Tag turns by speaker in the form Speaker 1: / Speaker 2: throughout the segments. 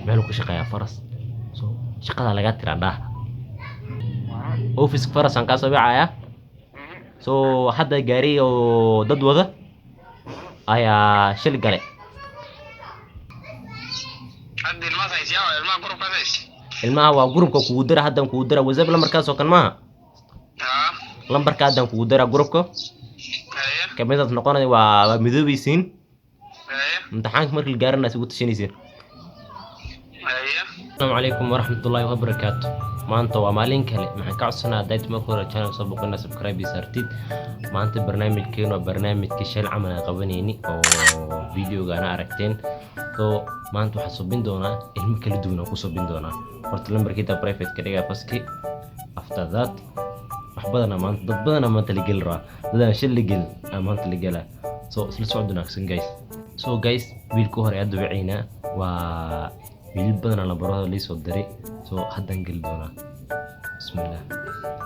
Speaker 1: meel ku shaqeeyaa faras so shaqada laga tiraandaa office faras aan ka soo bixaya so hadda gaari oo dad wada ayaa shil galay ilmaha waa gurubka kugu dira haddan kugu dira WhatsApp lambarkaas oo kan maaha lambarka haddan kugu dira gurubka kamidad noqonay waa midoobaysiin imtixaanka markii la gaarana ugu tashanaysiin السلام عليكم ورحمة الله وبركاته ما أنت ومالين كله ما كعصنا دايت مكورة channel سبقنا سبسكرايب يسارتيد ما أنت برنامج كينو برنامج كشل عمل قبنيني أو فيديو جانا عرفتين تو ما أنتوا حسبين دونا المكل دونا وحسبين دونا فرتلم بركيتا برايفت كده بس كي after that أحبنا ما أنت ضدنا ما أنت اللي جل را ضدنا شل اللي جل ما أنت اللي جلا so سلسعودنا كسن guys so guys بيلكوهر يدو بعينا و wiil badan aan barada la soo diray soo hadan gal doona bismillaah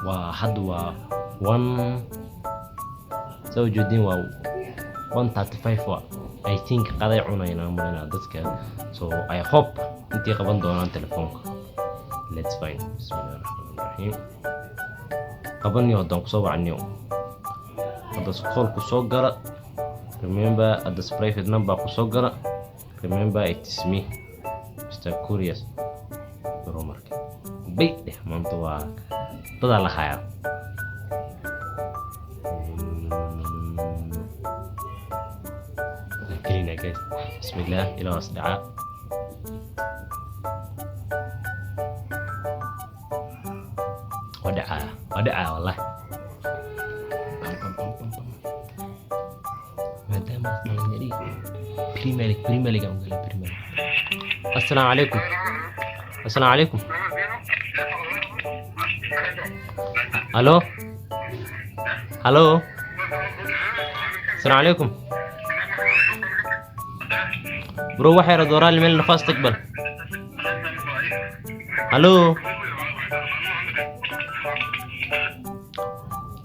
Speaker 1: waa had waa 1 soo jeedin waa 135 waa I think qaday cunayna marina dadka so I hope intii qaban doonaan telefoonka let's find bismillaahirrahmaanirrahiim qaban yo hadan ku soo wacniyo hada call ku soo gala remember at the private number ku soo gala remember it is me Mr. Curious Romark big deh mantua toda la khayr كلينا guys بسم الله إلى أصدعاء ودعاء والله مادام أصلا نري بريمالك أقول بريمالك السلام عليكم السلام عليكم الو الو السلام عليكم برو waxay radooraa meel nafaas taqbal الو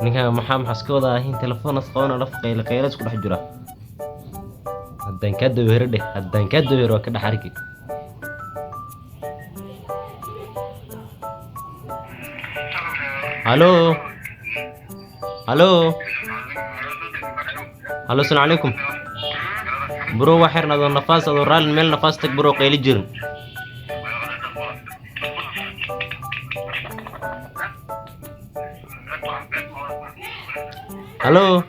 Speaker 1: ninka maxaa iskooda ahin telefoon asqoona laf qayl isku dhex jira hadan ka daweero ka dhaxarki الو الو الو السلام عليكم برو وحرنا ذو النفاس ذو رال ميل نفاس تكبرو قيل جرم الو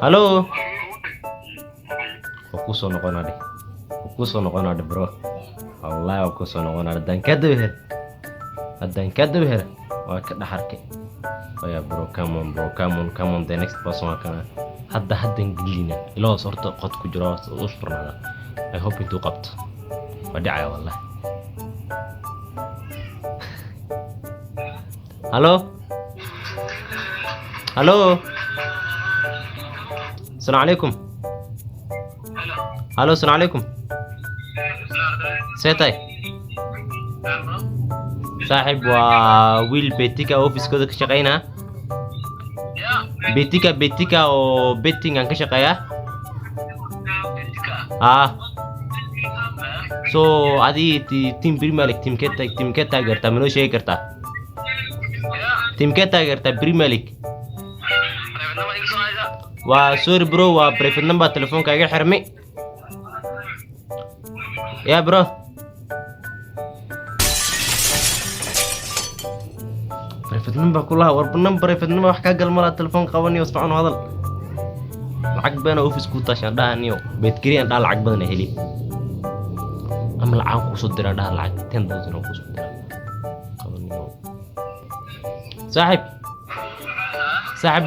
Speaker 1: الو وكوسو نقونا دي برو والله وكوسو نقونا هدان كدوهر وكذا حركة يا برو كامون the next person كنا حدا نقلينا إلا صرت قد كجراس أصبرنا هذا I hope انتو قبط ودعي والله الو السلام عليكم الو السلام عليكم سيتاي صاحب وويل بيتيكا اوفيس كده كشقينا بيتيكا او بيتينغ ان كشقيا سو ادي تيم بريمالك تيم كتا غرتا منو شيء كرتا تيم كتا غرتا بريمالك وسوري برو وبريفت نمبر تليفون كاغا حرمي يا برو بريفت نمبر كلها ورب نمبر بريفت نمبر wax ka gal mala telefoon qabani oo socon hadal lacag bana office ku tashan dhaaniyo beed kiriyan dha lacag badan heli ama lacag ku soo dira dha lacag 10000 ku soo dira qabaniyo saaxib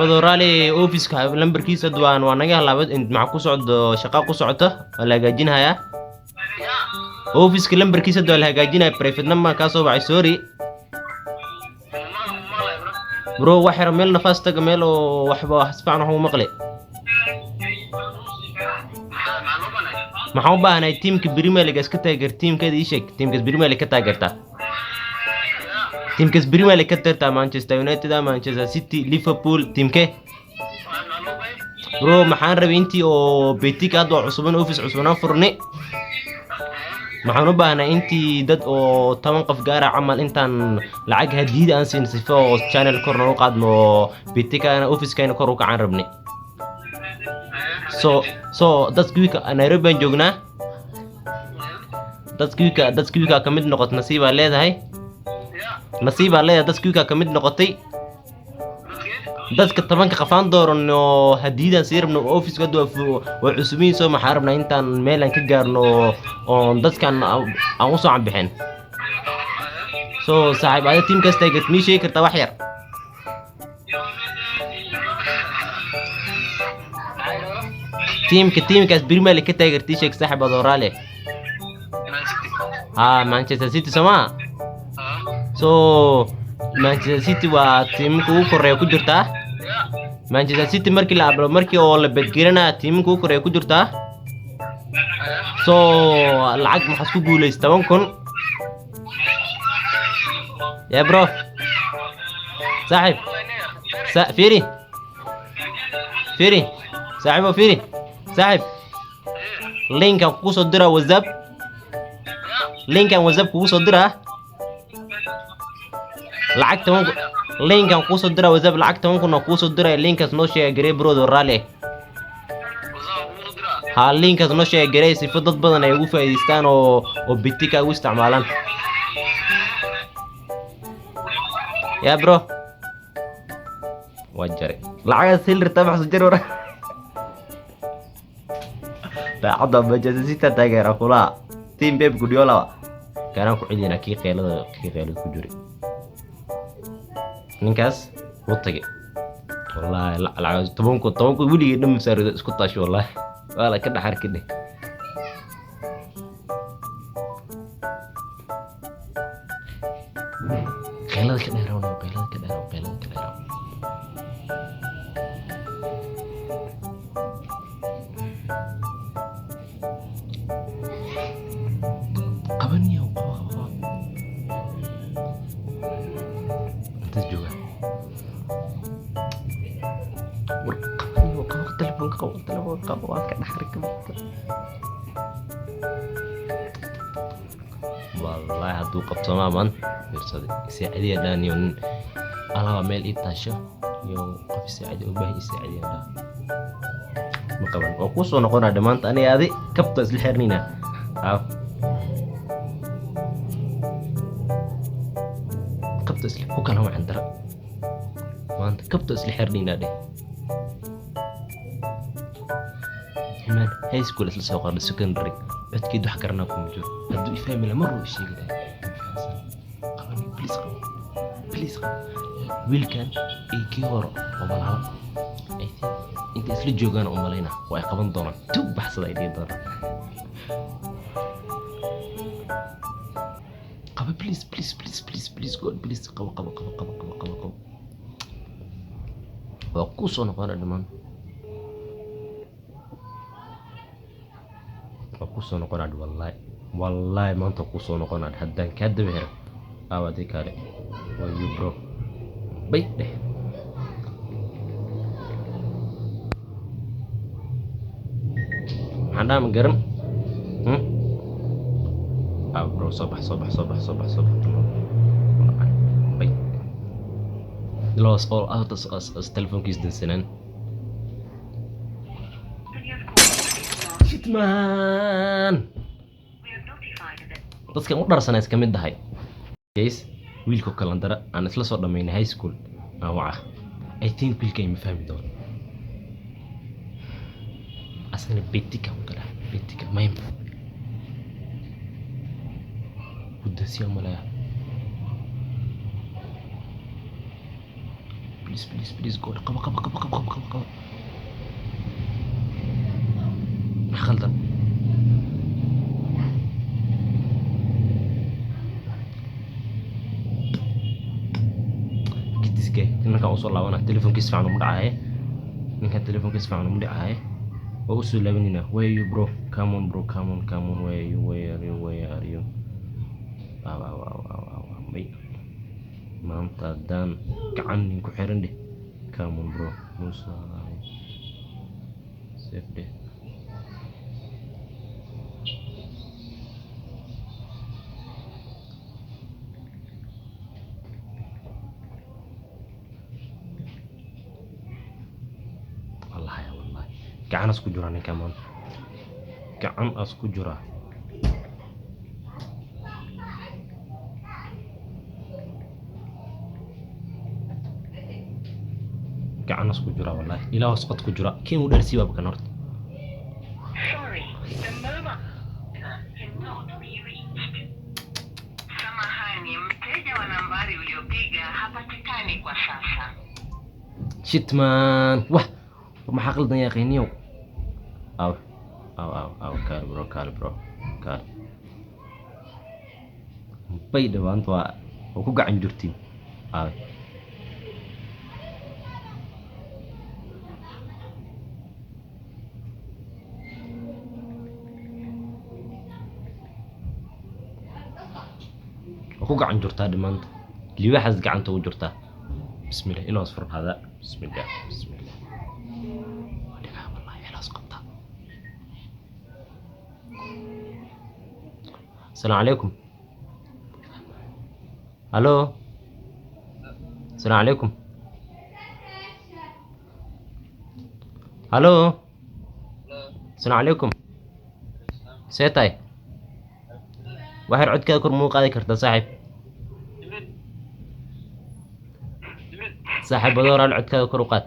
Speaker 1: adorali office ka lambarkiisa duwaan waa naga halaabad in ma ku socdo shaqo ku socoto wala hagaajinaya office ka lambarkiisa duwaan hagaajinaya private number ka soo bacay sorry برو وحر ميل نفاس تق ميل وحبا اسفعنا هو مقلي ما حو باهنا تيم كبريمالك اسك تاجر تيم كدي شيك تيم كبريمالك تاجرتا تيم كبريمالك تاجرتا مانشستر يونايتد مانشستر سيتي ليفربول تيم كي برو maxaan rabay intii oo betik aad oo cusubin office cusubnaan furni maxaan u baahnaa intii dad oo 10 qof gaara camal intaan lacag hadiid aan siin sifo oo channel korna u qaadno betikana office-kayna kor u kacaan rabnay so dadka Nairobi aan joognaa dadka ka mid noqot nasiibaa leedahay dadka ka mid noqotay dadka 10 qafaan doorno hadiidan si rabno office gad waa cusubin soo maxaa rabnaa intaan meel aan ka gaarno oo dadkan aan u soo bixin so saaxiibada team kasta ay gatmi sheey kartaa wax yar teamkaas Premier League ka taageertii sheeg saaxiibada Oraale Manchester City sama so Manchester City waa teamka ugu koreeya ku jirtaa Manchester City markii oo la bedgelana teamka ugu koreeya ku jirtaa so lacag maxaa ku guuleystay 10,000 ya bro saaxib Firi saaxib linkan ku soo dira WhatsApp kugu soo dira lacag 10 linkan ku soo dira WhatsApp lacag 10 kuna ku soo dira linkaas noo sheegay garee brother Oraale linkaas noo sheegay garee si dad badan ay ugu faa'iideystaan oo bitika ugu isticmaalaan ya bro wajare lacag silr tabax soo jiro daacada Manchester City taageera kula team Pep Guardiola kana ku cidina kii qeelada ku jiri ninkaas wuu tagay wallahi lacag 10 wiligeed dham saarida isku taasho wallahi wala ka dhaxar kidhe qeelada ka dheeraw qabaniyo inta jooga telefoon qabo waa ka dhaxarka wallahi hadduu qabto maaman fiirsaday saacadiya dhaaniyo alaba meel ii taasho iyo qof saacadi u baahan saacadiya ma qaban oo ku soo noqonaa dhamaanta aniga adi kabta isla xirnina kabta isla ku kala waxan dara maanta kabta isla xirnina dheh man high school isla soo qaado secondary dadkii wax karana ku jiro haduu ifahmi mar uu sheegay qabani please wiilkan ee kii hore oo malaha inta isla joogaan oo malayna way qaban doonaan tub baxsada ay doonaan qaba please god please qaba waa ku soo noqon dhamaan kusoo noqonaad wallahi maanta kusoo noqonaad haddaan ka dabeero aawadi kale waa you bro bay dheh maxaan garan bro soo bax bay loos all out as telefoonkiis dansanaan man dadkan u dharsanays ka mid tahay guys wiilka kalandara aan isla soo dhameynay high school aan waca I think wiilka ay fahmi doon asana betika maym udasiya malaya please go qaba خلطة كتيس جاي إنك أوصل لوانا تليفون كيس فعنو مدعاه إنك تليفون كيس فعنو مدعاه وأوصل لبنينا where you bro come on where are you بي ما أنت دان كعني كحيرن دي come on bro موسى save deh. Wallahi ya wallahi gacan isku jira ninka maanta gacan isku jira gacan isku jira wallahi ilaa wasqad ku jira keen u dharsi baabkan horta
Speaker 2: Sorry, the mobile cannot be reached. Samahani, mteja wa nambari uliopiga hapatikani kwa sasa.
Speaker 1: shit man wah maxaa qaldan yaa qiiniyow aw kaal bro kaal bay dhawaanta waa ku gacan jirtiin aw ku gacan jirtaa dhimaanta liibaxaas gacanta ugu jirtaa bismillah ilaa asfar hada bismillah waligaa wallahi ilaas qabta السلام عليكم الو السلام عليكم الو السلام عليكم سيتاي واحد عد كذا كور مو قاعد كرتا صاحب بدور على عد كذا كور وقات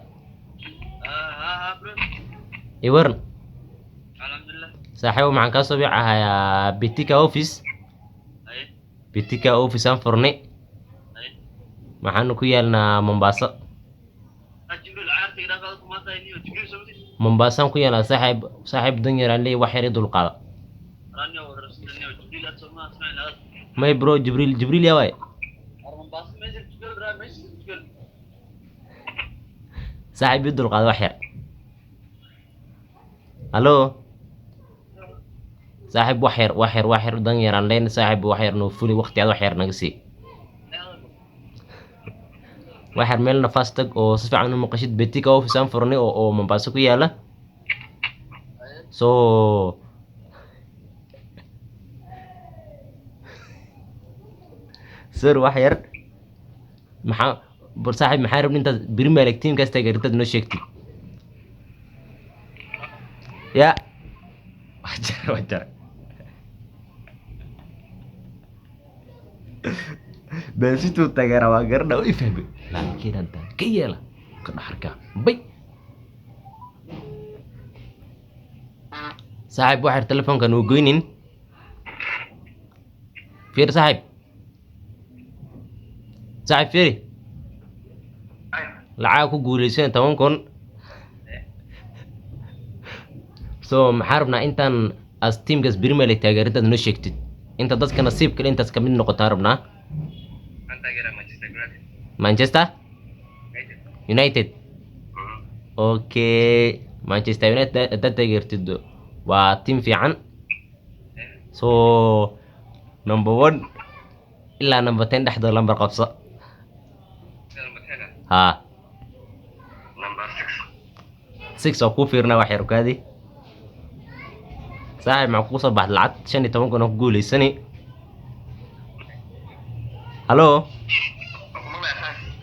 Speaker 1: يورن
Speaker 3: الحمد لله
Speaker 1: صاحب معن كاسو بيعها يا بيتيكا اوفيس بيتيكا اوفيس انفرني maxaanu ku yeelnaa Mombasa
Speaker 3: jibril caarti ila qad kuma taayniyo jibril sabti
Speaker 1: Mombasa ku yeelnaa saaxib danyar aan leeyahay wax yar dul qaada
Speaker 3: ranyo rasulniyo jibril at sama asmaa'na
Speaker 1: may bro jibril ya way
Speaker 3: Mombasa meesha jibril ra meesha jibril
Speaker 1: saaxib dul qaada wax yar halo saaxib wax yar danyar aan leeyahay saaxib wax yar noo fuli waqti aad wax yar naga sii waxar meel nafaas tag oo si fiican u maqashid betika office aan furnay oo Mombasa ku yaala so sir wax yar maxaa bar saaxib maxaa rabni inta Premier League team kasta garitad noo sheegtid ya wajar بسيتو تغير واغرنا ويفهم لكن انت كيلا كدحركا بي صاحب واحد تليفون كانوا جوينين فير صاحب فيري لعاكو قوليسين تمام كون سو محاربنا انتان از تيم جاز بريمير ليج تاغيرتاد نو شيكتid انت dadka nasiibka intaas kamid noqotaa rabnaa Manchester United okay Manchester United taageertid waa team fiican so number 1 ilaa number 10 dhexdooda lambar qabso ha
Speaker 3: number
Speaker 1: 6 oo ku fiirna wax yar kaadi saaxib ma ku soo baxd lacag 15 kun oo guuleysani halo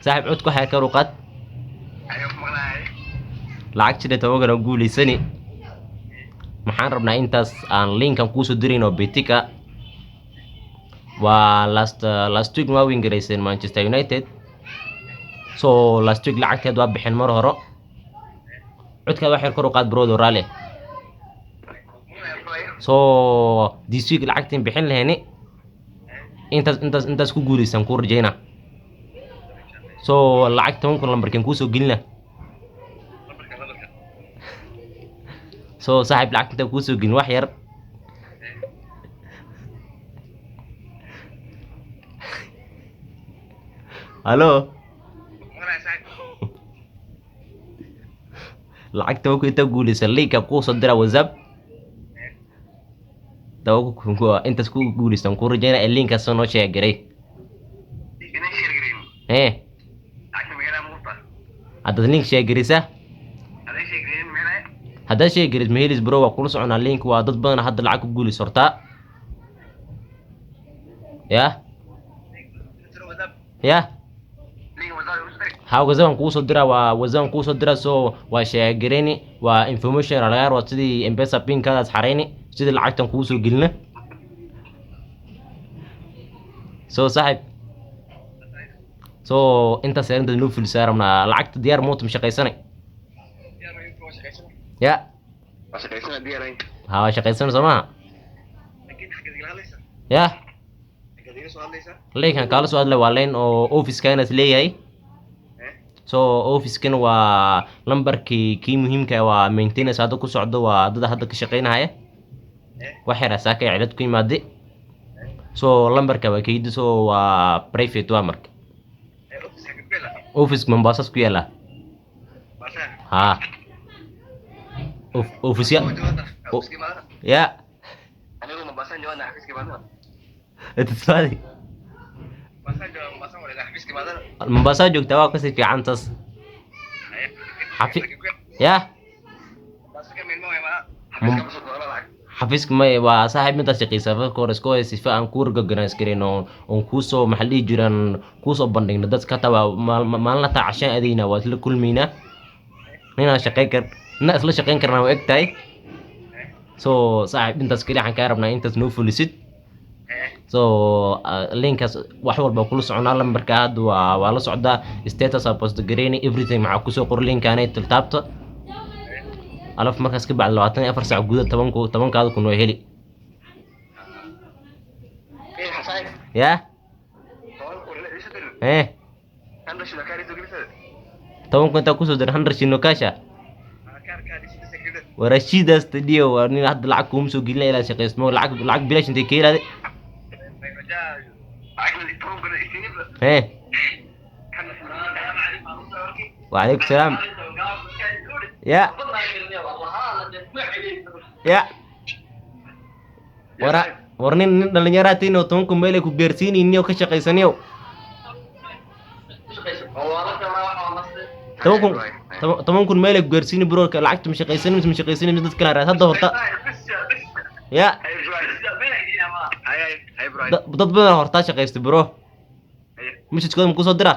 Speaker 1: صاحب عود ku xeer ka ruqad
Speaker 3: ayo maqlaay
Speaker 1: lacag jida tawagan oo guuleysani maxaan rabnaa intaas aan linkan ku soo dirino betika waa last week ma win gareyseen Manchester United so last week lacagteed waa bixin mar hore codka wax yar ka ruqad brother rale so this week lacagteen bixin lahayni intaas ku guuleysan ku rajayna so lacag 10 kun lambarkan ku soo gelina so saaxib lacagta ku soo gelin wax yar halo lacagta ku inta guuleysan liiga ku soo dira WhatsApp tawo ku intaas ku guuleysan ku rajayna linka soo noo sheegay haddaad link sheegarisa haddaad sheegi karid mahelis bro waa kula soconaa link waa dad badan hadda lacag ku guulaysa hortaa yah yah ها وزان كوسو درا وزان كوسو درا سو وشاغريني وانفورميشن على غير وسيدي امبيسا بين كذا حريني سيدي لعقتن كوسو قلنا سو صاحب سو انت سيرنت نو في السارمنا لعقت ديار موت مش شقيسني يا ها شقيسن سما يا ليكن قال سؤال لوالين او اوفيس كانت ليهي so office-kan waa lambarkii kii muhiimka waa maintenance hadda ku socdo waa dad hadda ka shaqeynaya wax yar asaaka cilad ku yimaade so lambarka waa kaydi so waa private waa marka office Mombasa ku yaala ha office ya
Speaker 3: anigu Mombasa joogna xafiiska badan
Speaker 1: اتصالي Mombasa joogta waa kasi fiican taas يا xafiiska may waa saaxiib mid shaqeysa fakor isko sifa aan ku organize kareyno on kuusoo maxalli jiraan kuusoo bandhigno dadka taba maalin ta cashan adeena waa isla kulmayna nina shaqeyn kar na isla shaqeyn karnaa waa egtahay so saaxiib intaas kaliya aan ka rabnaa intaas noo fulisid so linkaas wax walba kula soconaa lambarka hadda waa la socdaa status post gareeni everything maxaa kusoo qor linkaanay tiltaabta alaf markaas ka bacd 24 saac gudaha 10 kaada kun oo heli ya toban kun inta kusoo dir 100 shino kasha warashidaas tadiyo waa nin hadda lacag kuuma soo gelina ilaa shaqeysmo lacag bilaash intay ka helaade وعليكم السلام يا يا ورنين dhalinyaratiin oo 10 kun meel ay ku geersiinayeen ka shaqeysanayo 10 kun meel ay ku geersiin bro ka lacagtu ma shaqeysanayeen dad kala raad hadda horta يا dad badan horta shaqeystay bro مش تقدر ku soo dira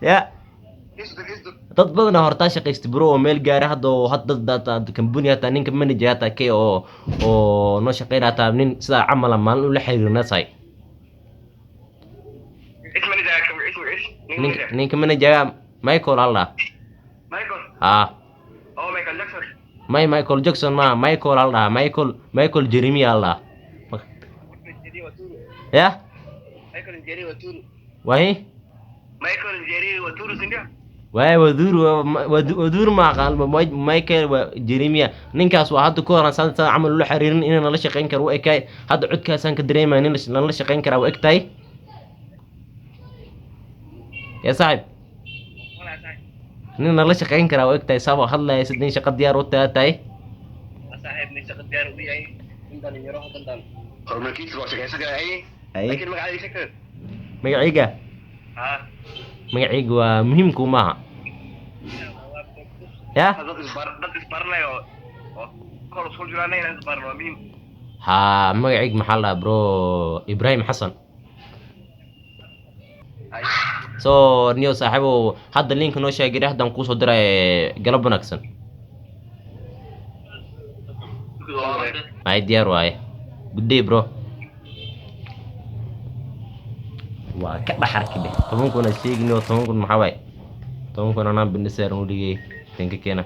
Speaker 1: يا dad badan horta shaqeystay bro oo meel gaar ah hadda dad company hata ninka manager hata kay oo no shaqeynaa taa nin sida camal maalin u la xiriirna say ninka manager Michael Allah Michael Jackson ma Michael Allah Michael Jeremy Allah ya وهي واي ودور ما قال مايكل وجيريميا نينكاس waa hadda ku horan san amal lu xiriirin inaan la shaqeyn karo way kay hadda codkaasan ka dareemaa in la shaqeyn karo way egtay ya saaxib nin la shaqeyn karo way egtay sabab hadlay sidin shaqo diyaar u tahay
Speaker 3: saaxib nin shaqo diyaar u yahay intaan yaro hadan hormarkiis waa shaqeysan karay laakiin
Speaker 1: magacayga magacayga waa muhiimku maaha ya ha magacayga maxaa la bro Ibrahim Xasan so niyo saaxiibo hadda link noo sheegay hadan ku soo diray galab wanaagsan ay diyaar waaye good day bro waa ka dhaxar kale 10 kun sheegino 10 kun maxaa way 10 kun anaan bindisar u dhigay tanka keena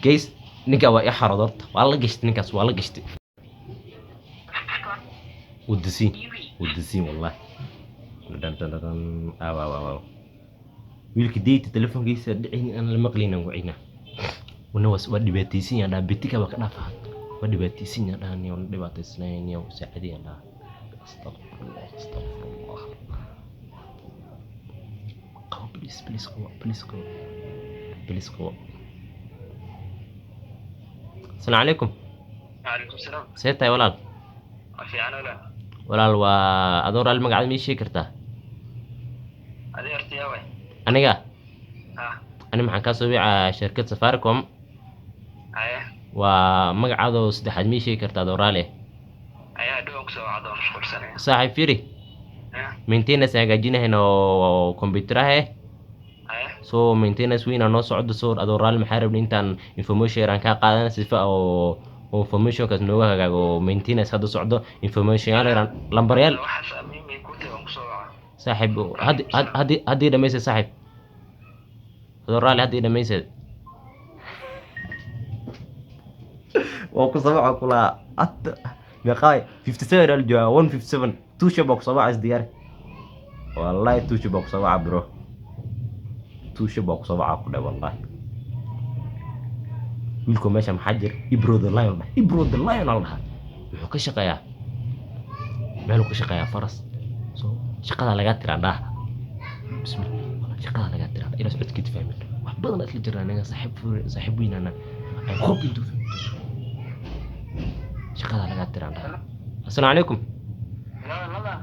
Speaker 1: guys ninka waa xarad horta waa la gashtay ninkaas waa la gashtay ودسين والله دان wiilka deeyta telefoonkiisa dhicin aan la maqleyna wacina ونواس ودباتيسين ada bitika ba ka dhaafaa ودباتيسين ada niyo dhibaataysnayn niyo saacidi ada astagfirullah qaw please qaw السلام عليكم
Speaker 3: وعليكم السلام
Speaker 1: سيتاي walaal
Speaker 3: في انا
Speaker 1: walaal waa adoor al magacaad mi sheegi kartaa
Speaker 3: adeertay way
Speaker 1: aniga
Speaker 3: ها
Speaker 1: ani maxaan kaa soo wicaa shirkad Safaricom
Speaker 3: ايه
Speaker 1: waa magacaada oo saddexaad mii sheegi kartaa dooraale
Speaker 3: ايه دوك سو عدو مشغول سنه
Speaker 1: saaxiib firi
Speaker 3: ها
Speaker 1: maintenance hagaajinahayna oo computer ah
Speaker 3: ايه
Speaker 1: so maintenance weyn aan noo socdo so dooraale maxaa rabni intaan information aan ka qaadana sifa oo informationkaas nooga hagaago maintenance hadda socdo information yaal lambaryaal
Speaker 3: waxa saamimi ku tahay ku soo
Speaker 1: saaxiib haddii dhamaysay saaxiib dooraale haddii dhamaysay waa ku sabaca kula at meeqay 57 al jaa 157 tusha box sabaca isdiyaar wallahi tusha box sabaca bro tusha box sabaca ku dhay wallahi wiilku meesha maxaa jir ibro the lion allah wuxuu ka shaqeeyaa meel uu ka shaqeeyaa faras so shaqada laga tiraandaa bismillah shaqada laga tiraandaa ila socodkiid fahmin wax badan isla jirnaa anaga saaxiib weynana ay qof intuu shaqada laga tiraandaa assalaamu calaykum
Speaker 3: لا لا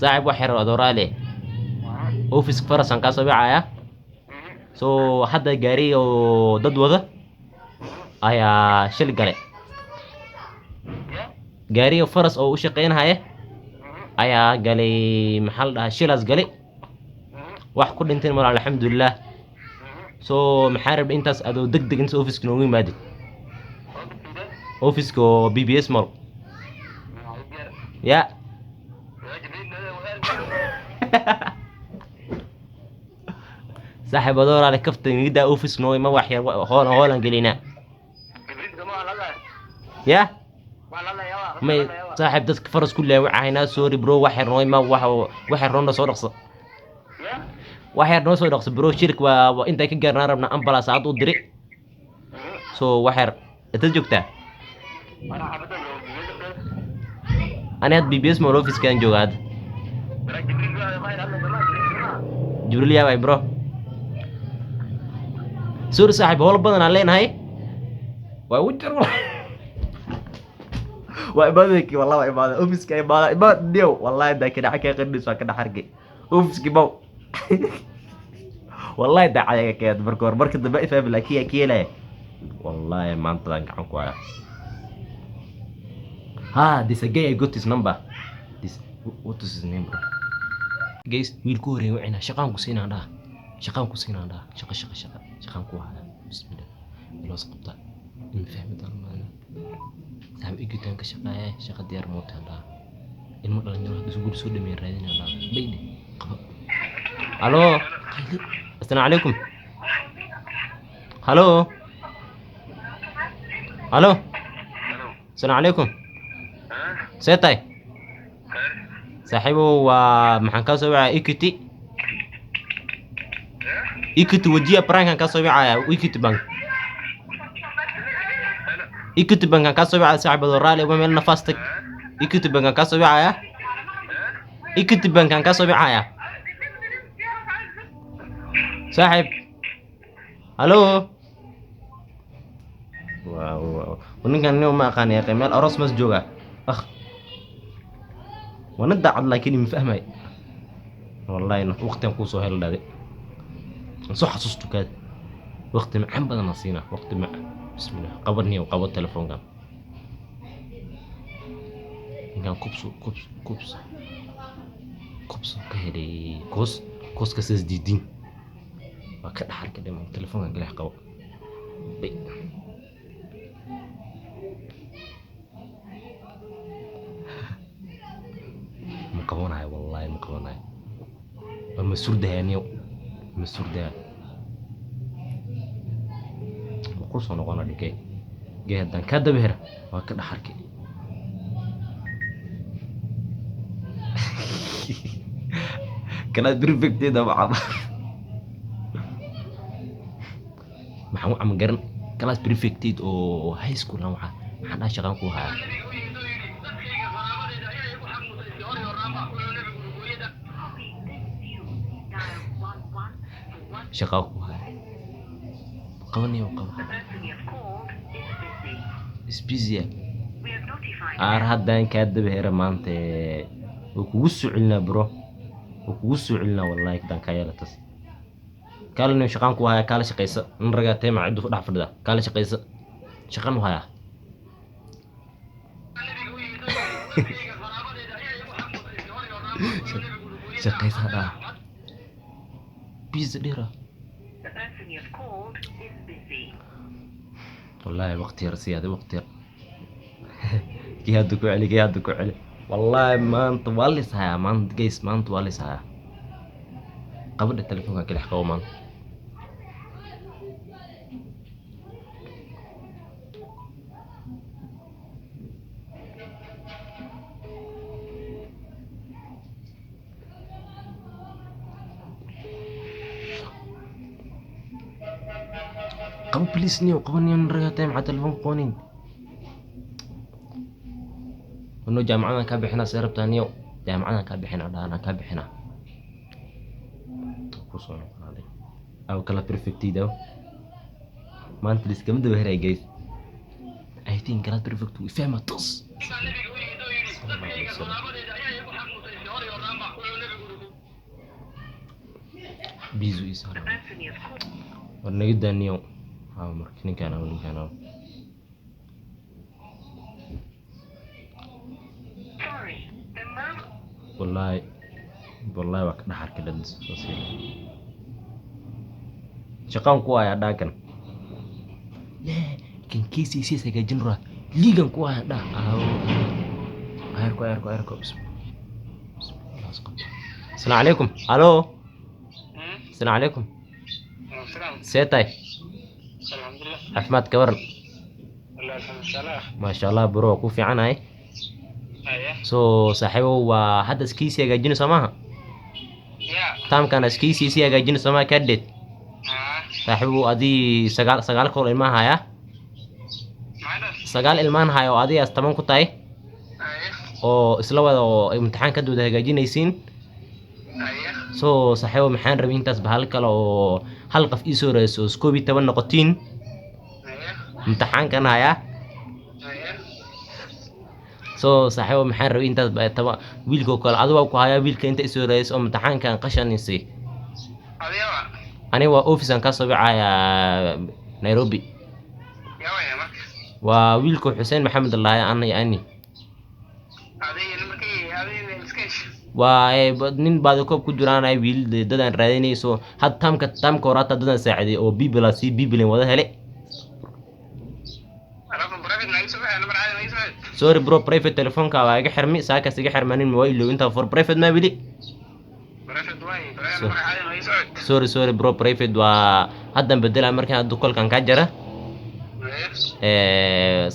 Speaker 1: saaxiib wax yar oo dooraale office faras aan ka soo wicaya so hadda gaari oo dad wada ayaa shil gale gaari faras oo u shaqeynaya ayaa galay maxaa la dhahaa shilas gale wax ku dhintay mar alxamdulillah so maxaa rabay intaas adoo degdeg inta office noogu yimaadid office ko BBS mall ya saaxiib adoorale kaftan ida office noo ma wax yar hoolan gelina ya may saaxiib dadka faras ku leewacayna sorry bro wax yar noo ma wax yar noo soo dhaqso wax yar noo soo dhaqso bro shirk waa inta ka gaarnaa rabna ambulance aad u diri so wax yar inta joogtaa ani had BBS mall office kan joogaad jibril yaa bro sorry saaxiib howl badan aan leenahay waa u jar waa ibaadaki wallahi waa ibaada office ka ibaada dio wallahi da ka dhaxay ka qadis waa ka dhaxargay office ki baw wallahi da ayaga ka marka dambe ifaa bilaakiya kiilay wallahi maanta aan gacan ku haya ha this a guy I got his number this what is his name bro guys wiilku horeeyay wicina shaqaan ku siinaan shaqa shaqaan ku haya bismillah iloos qabta in fahmidaan maana saam igitaan ka shaqeeya shaqa diyaar mootaan dhaa ilmo dhalinyaro isu guri soo dhameeyay raadinayna bayde qaba halo assalaamu calaykum halo assalaamu calaykum seetay saaxiibo waa maxaan ka soo wacaa Equity wajiya prank ka soo wacaya Equity bank ka soo wacaya saaxiibada raali uma meel nafaas tag Equity bank ka soo wacaya saaxiib halo wow ninkan ma aqaan ya meel aroos mas jooga وانا داعد لكن مفهمي والله انه وقت نكون سو هيل دادي صح حسستو كاد وقت معن بدن نسينا وقت مع بسم الله قبرني وقبر تليفون كان كوبس كهدي كوس كسس ديدين وكذا حركه دم تليفون قال قبر بي مقبوناي والله مقبوناي المسور دهانيو مسور ده وقص نقونا دكاي جهدان كدبهر وكذا حركه كانت بريفكت ده بعض maxaan u camal garan class prefected oo high school aan waxaan shaqaan ku hayaa shaqaa ku hayaa qabanayo isbisiya aar haddaan kaa daba hera maanta oo kugu soo celinaa bro oo kugu soo celinaa wallahi dan ka yeelatas كالن شقان كو هيا كالا شقيسة نرجع تيم عدو فدح فردا كالا شقيسة شقان هيا شقيسة هذا بيز ديرة
Speaker 2: The person you've called is busy.
Speaker 1: والله وقت يرسي هذا وقت ير كي هدكو علي كي هدكو علي والله ما انت والله سايا ما انت جيس ما انت والله سايا قبل التليفون كل حكوا مان قبل بليس نيو قبل نيو نرجع تايم على تليفون قونين انه جامعنا كابحنا سيرب تانيو جامعنا كابحنا انا كابحنا خصوصا علي او كلا بيرفكتي دو ما انت لسه كم دو هراي جايز اي ثينك كلا بيرفكت فهم تص بيزو
Speaker 2: The
Speaker 1: يسار
Speaker 2: person you've called.
Speaker 1: ورنا جدا نيو ها مركني كان
Speaker 2: Sorry, the moment.
Speaker 1: والله وقت نحر كده سوسي شقام كوايا داكن لا كن كيسي سيسا جنرا ليغان كوايا دا ايركو بسم الله السلام عليكم الو السلام عليكم سيتاي
Speaker 3: الحمد لله
Speaker 1: عفمات كورن
Speaker 3: الله الحمد لله
Speaker 1: ما شاء الله برو كوفي عناي
Speaker 3: ايه
Speaker 1: سو صاحبه وحد سكيسي جاجين سماها
Speaker 3: يا
Speaker 1: تام كان سكيسي سي جاجين سما كدت صاحبه ادي سغال كول ilmaha ya sagaal ilmaan hayo adiga astaman ku tahay oo isla wada oo imtixaan ka dooda hagaajinaysiin soo saxiibo maxaan rabay intaas bahal kale oo hal qof ii soo raayso iskoobi 10 noqotiin imtixaankan haya soo saxiibo maxaan rabay intaas taba wiilka kale adiga ku haya wiilka inta ii soo raayso oo imtixaankan qashaninsi ani waa office aan ka soo bixaya Nairobi waa wiilka Xuseen Maxamed Allah ani waa nin baad koob ku jiraanay wiil dadan raadinayso had tamka horata dadan saaciday oo bibil wada hele sorry bro private telephone ka waa iga xirmi saaka iga xirmanin waa ilo inta for private ma wili sorry bro private waa hadan bedela markaan dukolkan ka jara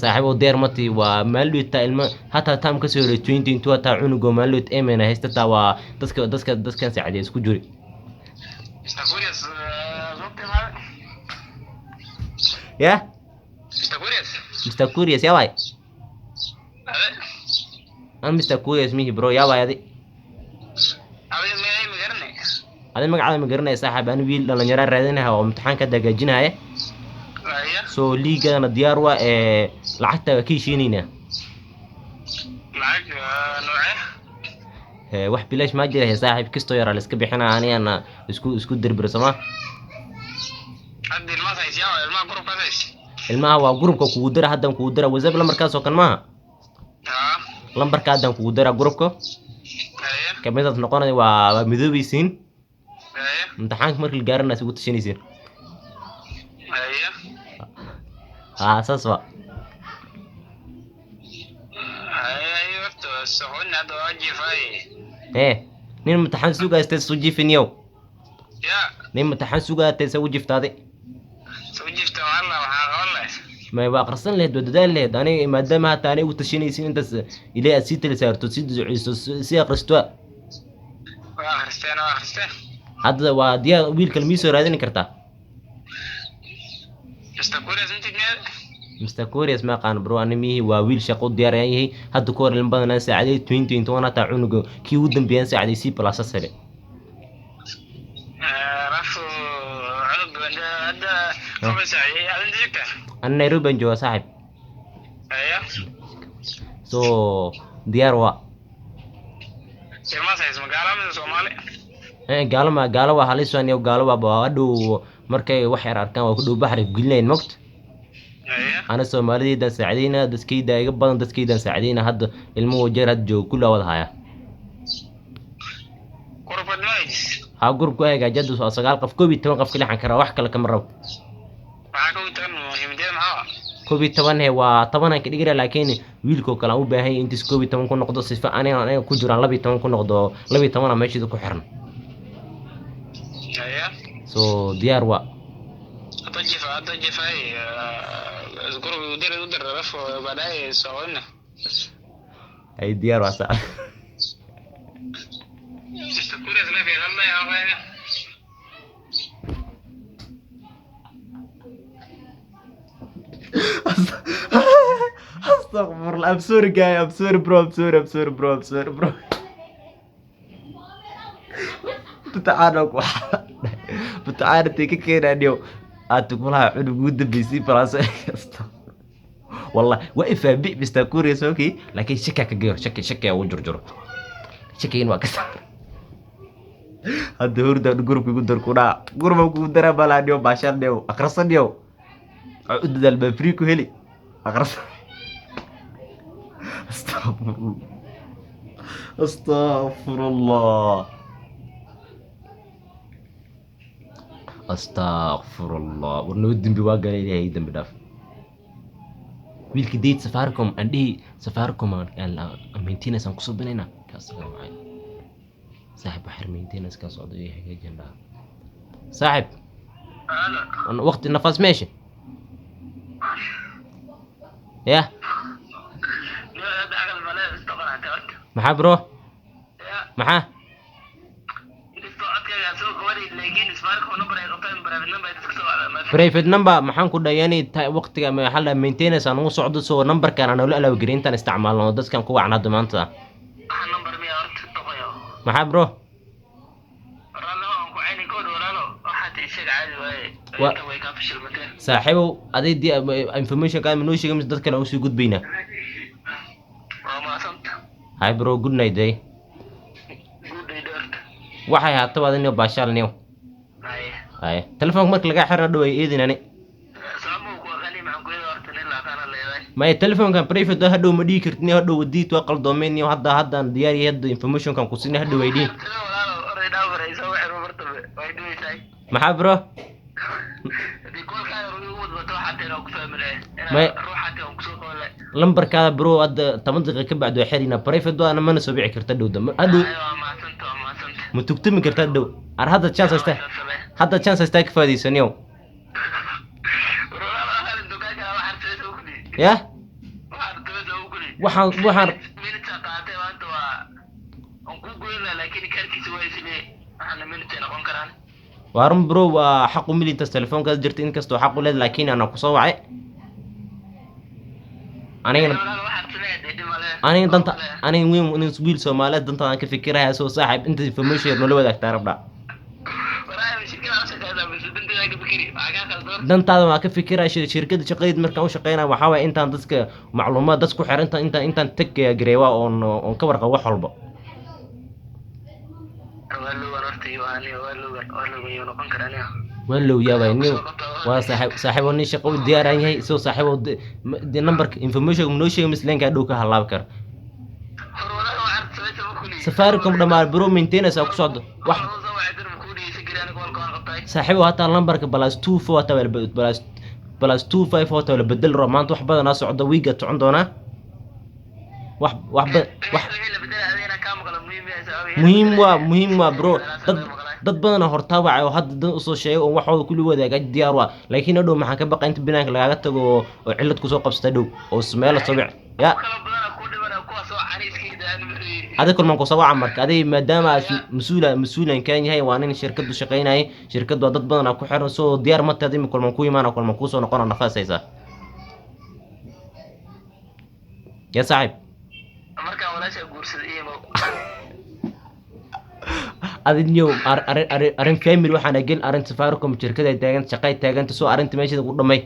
Speaker 1: saaxiibo deer mati waa maaluuta ilma hata tam ka soo 2022 ta cunugo maaluut emena haystata waa dadkan saacade isku jiri ya Mr. Curious ya way Mr. Curious mihi bro ya way adi magacaada ma garanay saaxiib aan wiil dhalinyaro raadinahay oo imtixaan ka dagaajinaya soo liigana diyaar waa lacagta ka heshiinayna
Speaker 3: lacag noocee
Speaker 1: wax bilaash ma jira saaxiib kisto yar la iska bixina aniyana isku dirbir sama
Speaker 3: hadda ilmaha haysiya ilmaha group ka haysi
Speaker 1: ilmaha waa groupka kugu dira hadan kugu dira WhatsApp lambarkaas oo kan maaha lambarka hadan kugu dira groupka kamidad noqonay waa midoobaysiin imtixaanka markii la gaarana isugu tashanaysiin اساس وا
Speaker 3: ايوه سهون هذا واجي فاي
Speaker 1: نين امتحان سوغا استسوجي فينيو
Speaker 3: يا
Speaker 1: نين امتحان سوغا تسوجي فتادي
Speaker 3: سوجي فتا والله والله
Speaker 1: ما يبقى قرصن له دودال له داني مادama taani u tashanaysiin intaas ilaa aad si tali saarto si si aqristo hadda waa diyaar wiilka miisoo raadin kartaa Mr. Curious ما قان برو أنمي وويل شقو ديار يعني هاد كور اللي بدنا ساعدي 20 وانا تاعونو كي ودن بيان ساعدي سي بلاصة سري
Speaker 3: رفو عرب هذا خمس ساعات على ذيك
Speaker 1: أنا نيروبي جوا صاحب
Speaker 3: أيه
Speaker 1: سو ديار وا
Speaker 3: ما سايس مقالة من الصومالي
Speaker 1: gaalo waa halis waan iyo gaalo waa hadhow markay wax yar arkaan waa ku dhow baxri gulinayn moqt ana Soomaaliyeed saacideyna dadkayda iga badan dadkayda saacideyna hadda ilmo wajeer had joog kula wada haya ha group ku hayga jadu soo 9 qof 12 qof kale xan kara wax kale kama rabo كوبي طبعا هو طبعا كده جرى لكن ويلكو كلام وباهي انت كوبي طبعا كون نقطه صفه انا كجران لبي طبعا كون نقطه لبي طبعا ماشي ku xiran so diyaar waa
Speaker 3: أتجف هاي أذكر ودير رف بعدها سوينا
Speaker 1: ay diyaar waa saa
Speaker 3: تذكر إذا في الله يا أخويا
Speaker 1: استغفر الله ابسور جاي ابسور برو بتعانق بتعانق تيجي كده اليوم أتقولها عود بيسي فرنسا والله وقف بي بيستكوري سوكي لكن شكك غير شك او جرجر شكين واكسر هذا هو ده جروب يقدر كنا جروب يقدر بلا ديو باشر ديو اخرسن ديو عود ده البفريكو هلي اخرس استغفر الله استغفر الله ونودن بواقع لي دم بداف ويلك ديت سفاركم عندي سفاركم امينتينا سان كسبنينا كاسغا معي صاحب بحر مينتينس كاسوديه هيك جندا صاحب انا وقت النفس ماشي يا maxaa bro maxaa private number maxaan ku dhayani waqtiga hal maintenance aan ugu socdo soo numberkan aan la alaaw gelin intaan isticmaalno dadkan ku wacnaa maanta maxaa bro saaxiibo adii information ka ma noo sheegay mis dadka la soo gudbayna Hi bro, good night day.
Speaker 3: Good day Dort.
Speaker 1: Waxay haato wadani baashal niyo. Hay. Telefoonka marka laga xiro dhaw ay eedinani.
Speaker 3: Saamo ku qani ma ku horta ilaa kana leeyahay.
Speaker 1: Ma telefoonka private hadhow ma dhigi kartid hadhow wadiit waa qaldoomeen iyo hadda diyaar yahay information kan ku sinay hadhow ay dhiin. Maxaa bro? lambarkaada bro hadda 10 daqiiqo ka bacdo xirina private waa ma soo bici karta dhow dam hadhow ma tugtumi karta dhow ar hadda chance hasta ka faadiisaniyo ya waxaan وارم برو حق ملي انت تليفون كذا جرت إن كستو حق ولاد لكن أنا كصوعي أنا دنت أنا وين نسويل سومالات دنت أنا كفكرها سو صاحب أنت في مشير نلو ذاك تعرف لا دنت هذا ما كفكرها شركة شقيد مركب شقينا وحاول أنت عندك معلومات دسكو حر أنت تك جريوا on كبر قوة حلبة ولو يا بيني وصاحب وني شقو ديار هي سو صاحب دي نمبر انفورميشن منو شيء مثلين كادو كهلااب كر سفاركم دمار برو مينتينس او كسود wax صاحب هاتا نمبرك بلاس 24 تا بلاس 25 تا بدل رومانت wax badan socdo wiiga tocon doona wax muhiim waa bro dad badan horta wacay oo hadda soo sheegay oo waxooda kulli wadaaga diyaar waa laakiin hadhow maxaa ka baqay inta binaanka lagaga tago oo cilad ku soo qabsata dhow oo smeelo sabic ya هذا كل ما قصوا عمرك هذه مادام مسؤولا كان هي وانين شركة شقينا شركة ضد بدنا كو حرن سو ديار مت هذه كل ما كوي ما كل ما كوسو نقرا نفاس هيسا يا صاحب
Speaker 3: marka walaasha guursaday iyo
Speaker 1: adinyo arin family waxaan agel arin safaricom shirkada ay taagan shaqay taagan soo arinta meesha ku dhamay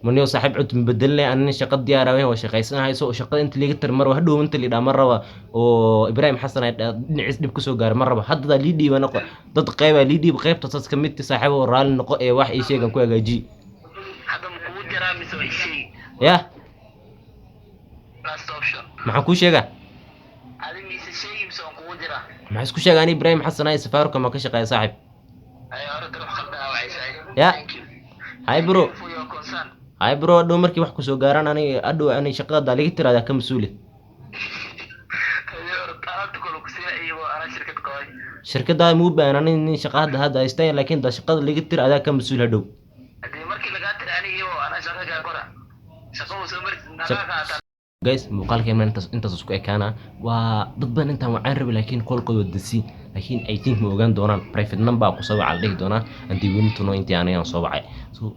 Speaker 1: منيو صاحب عد مبدل لي أنا شقة ديارة وين وشقيسنا هاي سو شقة أنت اللي قلت مرة وهدو أنت اللي دا مرة وإبراهيم حسن نعس دي بكسو جار مرة هذا ليدي وأنا ضد قيبة ليدي بقيب تصل كميت صاحبه ورال النقو واحد شيء كان كوي جي
Speaker 3: هذا مكود جرا مسوي شيء
Speaker 1: يا
Speaker 3: لاست اوبشن
Speaker 1: ما حكوش يا
Speaker 3: هذا ميس شيء مسوي مكود جرا
Speaker 1: ما حسكوش يا أنا إبراهيم حسن هاي سفارك ما كش قاي صاحب
Speaker 3: اي ارد روح خدها وعيش
Speaker 1: يا هاي برو
Speaker 3: for your concern
Speaker 1: هاي برو دو مركي wax kusoo gaaraan ani shaqada laga tiraada ka masuul shirkada muu baahan in shaqada hadda haystay laakiin da shaqada laga tiraada ka masuul hadhow guys muuqaalkeena intaas isku ekaana waa dad badan intaan waxaan rabay laakiin qolqooda dasi laakiin I think ma ogaan doonaan private number ku soo wacal dhigi doonaa hadii wintuno intii aan soo wacay so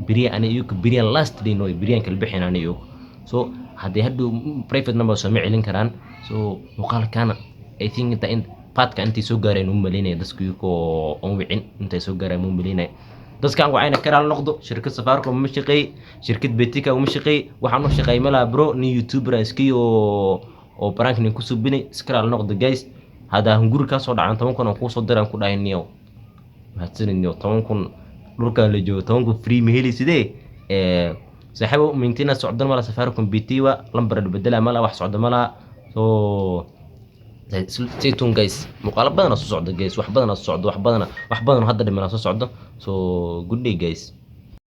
Speaker 1: biriya ani iyo biriya last day no biriyan kala bixin ani iyo so hadii haduu private number soo ma celin karaan so muuqaalkana I think inta in paadka intii soo gaareen u maleynay dadku ko on wicin intay soo gaareen u maleynay dadkan waxayna karaal noqdo shirkad Safaricom ma shaqeey shirkad Betika ma shaqeey waxaan u shaqeey mala bro ni youtuber iskii oo prank nin ku subinay iskaraal noqdo guys hada hunguri ka soo dhacan 10 kun oo ku soo diraan ku dhaayniyo mahadsaniniyo 10 kun dhulka la joogo 10 kun free ma heli sidee saaxiibo mintina socdan mala Safaricom Betiwa lambar bedela mala wax socdo mala so stay tuned guys muuqaal badan soo socdo guys wax badan soo socdo wax badan hadda dhiman soo socdo so good day guys